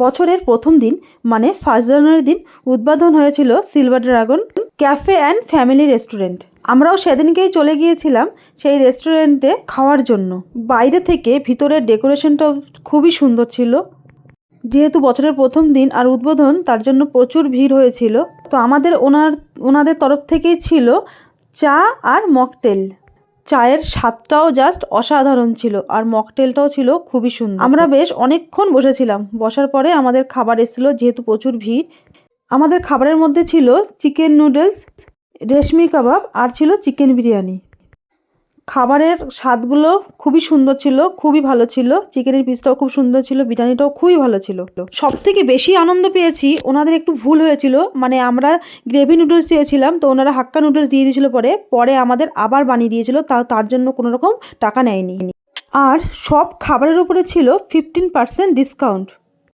বছরের প্রথম দিন মানে 1 জানুয়ারির দিন উদ্বোধন হয়েছিল silver dragon cafe and family restaurant. আমরাও সেদিনকেই চলে গিয়েছিলাম সেই রেস্টুরেন্টে খাওয়ার জন্য। বাইরে থেকে ভিতরের ডেকোরেশনটাও খুবই সুন্দর ছিল। যেহেতু বছরের প্রথম দিন আর উদ্বোধন, তার জন্য প্রচুর ভিড় হয়েছিল। তো আমাদের ওনাদের তরফ থেকেই ছিল চা আর মকটেল। চায়ের স্বাদটাও জাস্ট অসাধারণ ছিল আর মকটেলটাও ছিল খুবই সুন্দর। আমরা বেশ অনেকক্ষণ বসেছিলাম। বসার পরে আমাদের খাবার এসেছিলো, যেহেতু প্রচুর ভিড়। আমাদের খাবারের মধ্যে ছিল চিকেন নুডলস, রেশমি কাবাব আর ছিল চিকেন বিরিয়ানি। খাবারের স্বাদগুলো খুবই সুন্দর ছিল, খুবই ভালো ছিল। চিকেনের পিসটাও খুব সুন্দর ছিল, বিরিয়ানিটাও খুবই ভালো ছিল। সবথেকে বেশি আনন্দ পেয়েছি, ওনাদের একটু ভুল হয়েছিল, মানে আমরা গ্রেভি নুডলস চেয়েছিলাম, তো ওনারা হাক্কা নুডলস দিয়ে দিয়েছিল। পরে আমাদের আবার বানিয়ে দিয়েছিল, তার জন্য কোনো রকম টাকা নেয়নি। আর সব খাবারের উপরে ছিল 15% ডিসকাউন্ট।